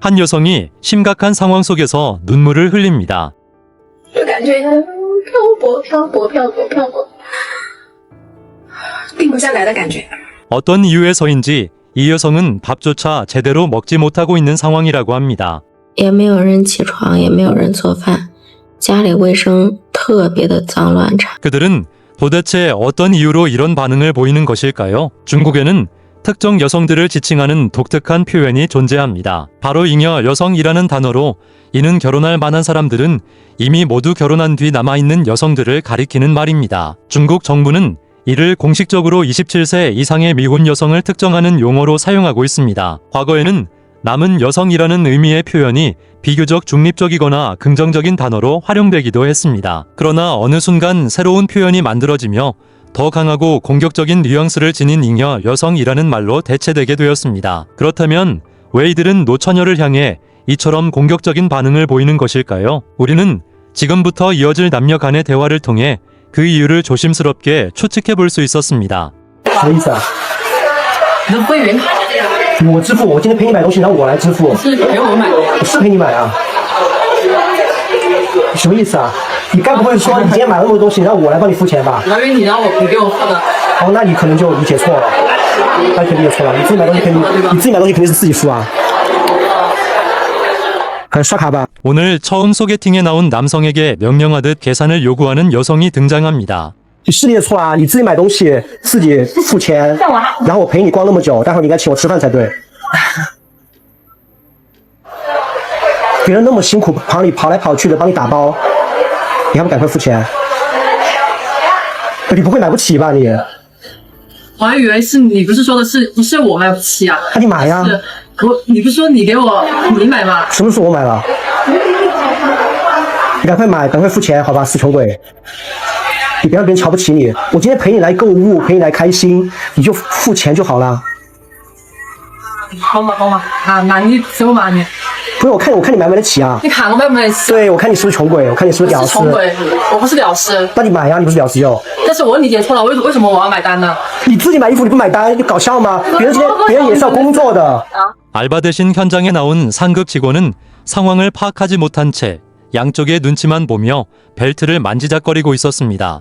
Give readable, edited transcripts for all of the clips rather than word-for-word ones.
한 여성이 심각한 상황 속에서 눈물을 흘립니다. 就感觉漂泊、漂泊、漂泊、漂泊，定不下来的感觉。 어떤 이유에서인지 이 여성은 밥조차 제대로 먹지 못하고 있는 상황이라고 합니다. 也没有人起床，也没有人做饭，家里卫生特别的脏乱差。 그들은 도대체 어떤 이유로 이런 반응을 보이는 것일까요? 중국에는 특정 여성들을 지칭하는 독특한 표현이 존재합니다. 바로 잉여 여성이라는 단어로 이는 결혼할 만한 사람들은 이미 모두 결혼한 뒤 남아있는 여성들을 가리키는 말입니다. 중국 정부는 이를 공식적으로 27세 이상의 미혼 여성을 특정하는 용어로 사용하고 있습니다. 과거에는 남은 여성이라는 의미의 표현이 비교적 중립적이거나 긍정적인 단어로 활용되기도 했습니다. 그러나 어느 순간 새로운 표현이 만들어지며 더 강하고 공격적인 뉘앙스를 지닌 잉여 여성이라는 말로 대체되게 되었습니다. 그렇다면 왜 이들은 노처녀를 향해 이처럼 공격적인 반응을 보이는 것일까요? 우리는 지금부터 이어질 남녀 간의 대화를 통해 그 이유를 조심스럽게 추측해 볼 수 있었습니다. 什么意思啊？你的会员我支付，我今天陪你买东西，然后我来支付。是陪我买的，我是陪你买啊。什么意思啊？你该不会说你今天买了那么多东西，然后我来帮你付钱吧？因为你让我给我付的。 哦，那你可能就理解错了，那肯定理解错了。你自己买东西肯定，你自己买东西肯定是自己付啊。刷卡吧。 오늘 처음 소개팅에 나온 남성에게 명령하듯 계산을 요구하는 여성이 등장합니다. 你视力也错啊！你自己买东西自己付钱，然后我陪你逛那么久，待会儿你应该请我吃饭才对。别人那么辛苦跑来跑去的帮你打包，你还不赶快付钱？你不会买不起吧你？我还以为是你，不是说的是不是我买不起啊？那你买呀！你不是说你给我你买吗？什么时候我买了？你赶快买，赶快付钱，好吧，死穷鬼！你别让别人瞧不起你。我今天陪你来购物，陪你来开心，你就付钱就好了。好嘛好嘛，那你走嘛你。不是，我看你买不买得起啊？你看我买不买得起？对，我看你是不是穷鬼，我看你是不是屌丝。穷鬼，我不是屌丝。那你买呀，你不是屌丝哟。但是我理解错了，为什么我要买单呢？你自己买衣服你不买单，你搞笑吗？别人也是要工作的。 알바 대신 현장에 나온 상급 직원은 상황을 파악하지 못한 채 양쪽의 눈치만 보며 벨트를 만지작거리고 있었습니다.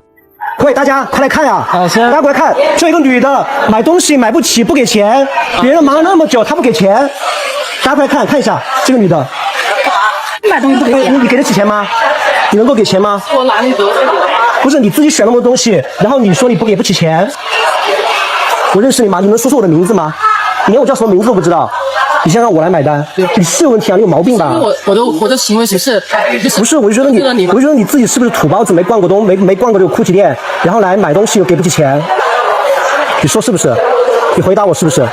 快，大家快来看呀！大家过来看，这一个女的买东西买不起不给钱，别人忙了那么久她不给钱，大家快来看一下这个女的。买东西不给钱，你给得起钱吗？你能够给钱吗？我哪里得罪你了？不是你自己选那么多东西，然后你说你不给不起钱，我认识你吗？你能说出我的名字吗？你连我叫什么名字都不知道，你先让我来买单，你是有问题啊？你有毛病吧？我的行为只是不是，我就觉得你自己是不是土包子？没逛过没逛过这个 GUCCI 店，然后来买东西又给不起钱，你说是不是？你回答我是不是？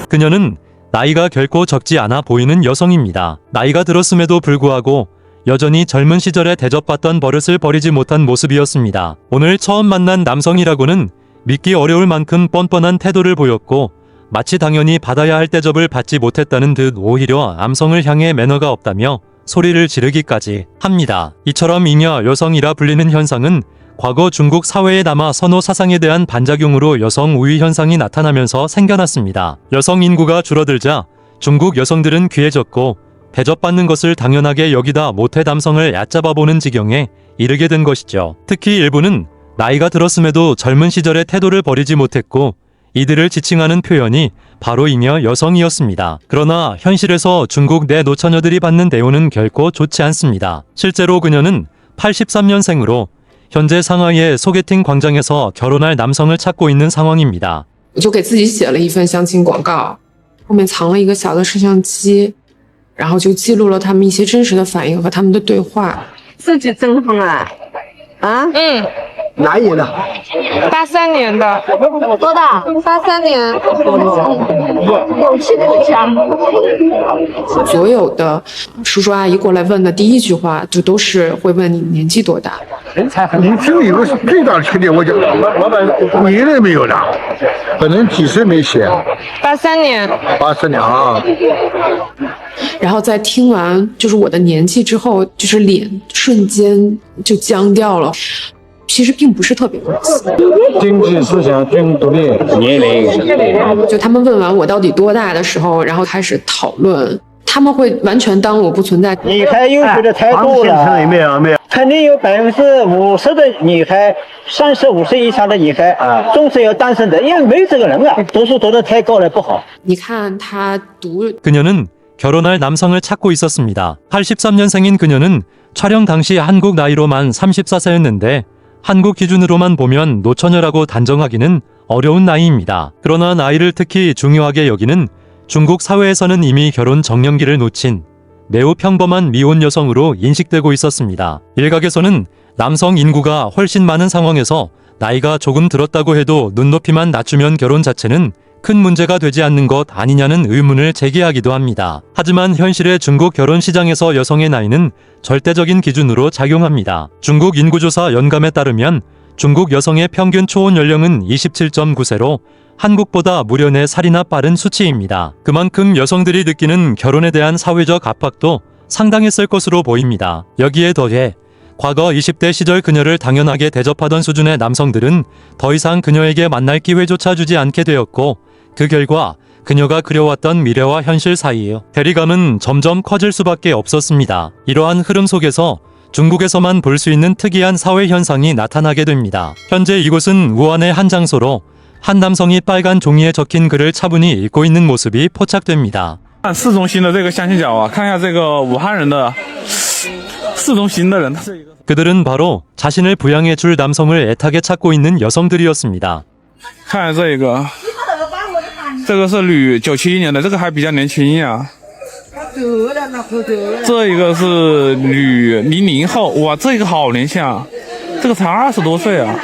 그녀는 나이가 결코 적지 않아 보이는 여성입니다. 나이가 들었음에도 불구하고 여전히 젊은 시절에 대접받던 버릇을 버리지 못한 모습이었습니다. 오늘 처음 만난 남성이라고는 믿기 어려울 만큼 뻔뻔한 태도를 보였고 마치 당연히 받아야 할 대접을 받지 못했다는 듯 오히려 남성을 향해 매너가 없다며 소리를 지르기까지 합니다. 이처럼 잉여 여성이라 불리는 현상은 과거 중국 사회에 남아 선호 사상에 대한 반작용으로 여성 우위 현상이 나타나면서 생겨났습니다. 여성 인구가 줄어들자 중국 여성들은 귀해졌고 대접받는 것을 당연하게 여기다 모태 남성을 얕잡아보는 지경에 이르게 된 것이죠. 특히 일부는 나이가 들었음에도 젊은 시절의 태도를 버리지 못했고 이들을 지칭하는 표현이 바로 잉여 여성이었습니다. 그러나 현실에서 중국 내 노처녀들이 받는 대우는 결코 좋지 않습니다. 실제로 그녀는 83년생으로 현재 상하이의 소개팅 광장에서 결혼할 남성을 찾고 있는 상황입니다. 我就给自己写了一份相亲广告，后面藏了一个小的摄像机，然后就记录了他们一些真实的反应和他们的对话。自己征婚啊？啊？哪一年的83年的。多大？83年。勇气很强。所有的叔叔阿姨过来问的第一句话，就都是会问你年纪多大。你只有最大的缺点，我讲别人没有的，本人几岁没写83年。？80年啊。然后在听完就是我的年纪之后，就是脸瞬间就僵掉了。其实并不是特别关心。经济、思想均独立，年龄。就他们问完我到底多大的时候，然后开始讨论，他们会完全当我不存在。女孩优秀的太多了，没有，肯定有50%的女孩，30、50以上的女孩啊，总是有单身的，因为没有这个人啊，读书读得太高了不好。你看他读 그녀는 결혼할 남성을 찾고 있었습니다. 83년생인 그녀는 촬영 당시 한국 나이로만 34세였는데 한국 기준으로만 보면 노처녀라고 단정하기는 어려운 나이입니다. 그러나 나이를 특히 중요하게 여기는 중국 사회에서는 이미 결혼 정년기를 놓친 매우 평범한 미혼 여성으로 인식되고 있었습니다. 일각에서는 남성 인구가 훨씬 많은 상황에서 나이가 조금 들었다고 해도 눈높이만 낮추면 결혼 자체는 큰 문제가 되지 않는 것 아니냐는 의문을 제기하기도 합니다. 하지만 현실의 중국 결혼 시장에서 여성의 나이는 절대적인 기준으로 작용합니다. 중국 인구조사 연감에 따르면 중국 여성의 평균 초혼 연령은 27.9세로 한국보다 무려 4살이나 빠른 수치입니다. 그만큼 여성들이 느끼는 결혼에 대한 사회적 압박도 상당했을 것으로 보입니다. 여기에 더해 과거 20대 시절 그녀를 당연하게 대접하던 수준의 남성들은 더 이상 그녀에게 만날 기회조차 주지 않게 되었고 그 결과 그녀가 그려왔던 미래와 현실 사이에 괴리감은 점점 커질 수밖에 없었습니다. 이러한 흐름 속에서 중국에서만 볼 수 있는 특이한 사회 현상이 나타나게 됩니다. 현재 이곳은 우한의 한 장소로 한 남성이 빨간 종이에 적힌 글을 차분히 읽고 있는 모습이 포착됩니다. 看市中心的这个相亲角啊，看一下这个武汉人的市中心的人，他是一个。 그들은 바로 자신을 부양해 줄 남성을 애타게 찾고 있는 여성들이었습니다. 看这个，这个是吕97年的，这个还比较年轻呀。这一个是吕00后，哇，这个好年轻啊，这个才20多岁啊。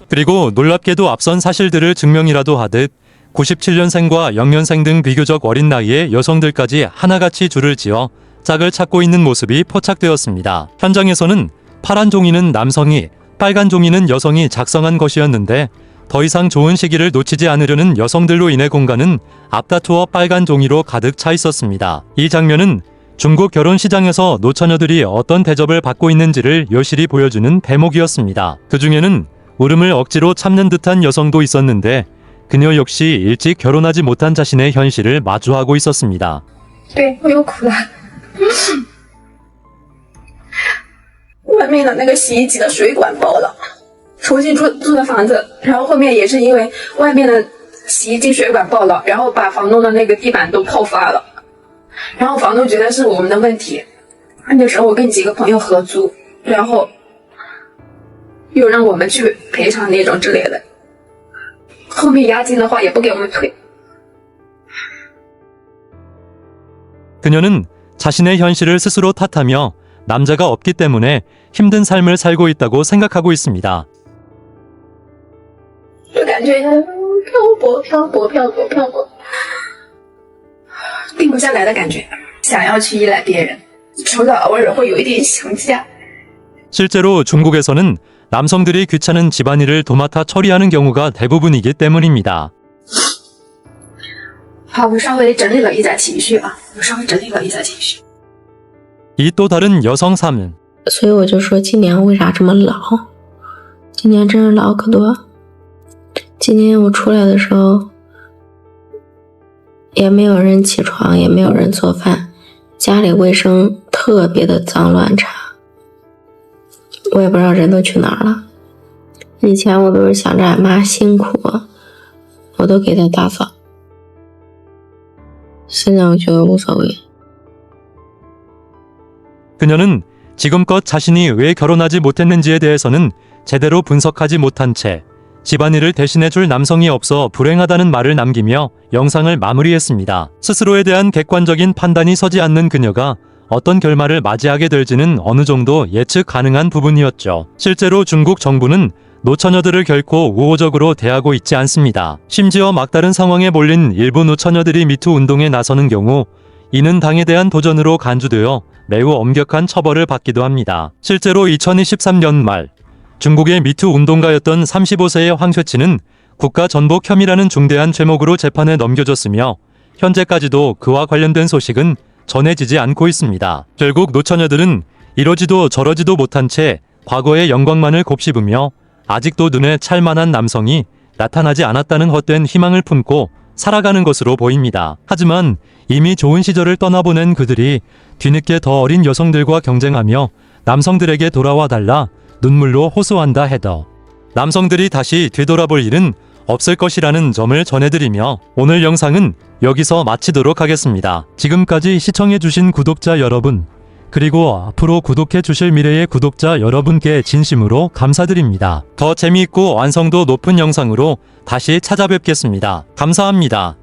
그리고 놀랍게도 앞선 사실들을 증명이라도 하듯 97년생과 00년생 등 비교적 어린 나이의 여성들까지 하나같이 줄을 지어 짝을 찾고 있는 모습이 포착되었습니다. 현장에서는 파란 종이는 남성이, 빨간 종이는 여성이 작성한 것이었는데 더 이상 좋은 시기를 놓치지 않으려는 여성들로 인해 공간은 앞다투어 빨간 종이로 가득 차 있었습니다. 이 장면은 중국 결혼 시장에서 노처녀들이 어떤 대접을 받고 있는지를 여실히 보여주는 대목이었습니다. 그 중에는 울음을 억지로 참는 듯한 여성도 있었는데 그녀 역시 일찍 결혼하지 못한 자신의 현실을 마주하고 있었습니다. 对，我又哭了。外面的那个洗衣机的水管爆了，重新租的房子，然后后面也是因为外面的洗衣机水管爆了，然后把房东的那个地板都泡发了，然后房东觉得是我们的问题，那时候我跟几个朋友合租，然后又让我们去赔偿那种之类的，后面押金的话也不给我们退。 그녀는 자신의 현실을 스스로 탓하며 남자가 없기 때문에 힘든 삶을 살고 있다고 생각하고 있습니다. 就感觉漂泊，定不下来的感觉，想要去依赖别人，除了偶尔会有一点想家。 실제로 중국에서는 남성들이 귀찮은 집안일을 도맡아 처리하는 경우가 대부분이기 때문입니다. 好，我稍微整理了一下情绪啊，이 또 다른 여성 삶은 所以我就说今年为啥这么老？今年真是老可多。今年我出来的时候，也没有人起床，也没有人做饭，家里卫生特别的脏乱差。我也不知道人都去哪儿了。以前我都是想着俺妈辛苦，我都给她打扫。现在我觉得无所谓。 그녀는 지금껏 자신이 왜 결혼하지 못했는지에 대해서는 제대로 분석하지 못한 채 집안일을 대신해줄 남성이 없어 불행하다는 말을 남기며 영상을 마무리했습니다. 스스로에 대한 객관적인 판단이 서지 않는 그녀가 어떤 결말을 맞이하게 될지는 어느 정도 예측 가능한 부분이었죠. 실제로 중국 정부는 노처녀들을 결코 우호적으로 대하고 있지 않습니다. 심지어 막다른 상황에 몰린 일부 노처녀들이 미투 운동에 나서는 경우 이는 당에 대한 도전으로 간주되어 매우 엄격한 처벌을 받기도 합니다. 실제로 2023년 말 중국의 미투 운동가였던 35세의 황 쇠치는 국가 전복 혐의라는 중대한 죄목으로 재판에 넘겨졌으며 현재까지도 그와 관련된 소식은 전해지지 않고 있습니다. 결국 노처녀들은 이러지도 저러지도 못한 채 과거의 영광만을 곱씹으며 아직도 눈에 찰만한 남성이 나타나지 않았다는 헛된 희망을 품고 살아가는 것으로 보입니다. 하지만 이미 좋은 시절을 떠나보낸 그들이 뒤늦게 더 어린 여성들과 경쟁하며 남성들에게 돌아와 달라 눈물로 호소한다 해도 남성들이 다시 되돌아볼 일은 없을 것이라는 점을 전해드리며 오늘 영상은 여기서 마치도록 하겠습니다. 지금까지 시청해주신 구독자 여러분, 그리고 앞으로 구독해주실 미래의 구독자 여러분께 진심으로 감사드립니다. 더 재미있고 완성도 높은 영상으로 다시 찾아뵙겠습니다. 감사합니다.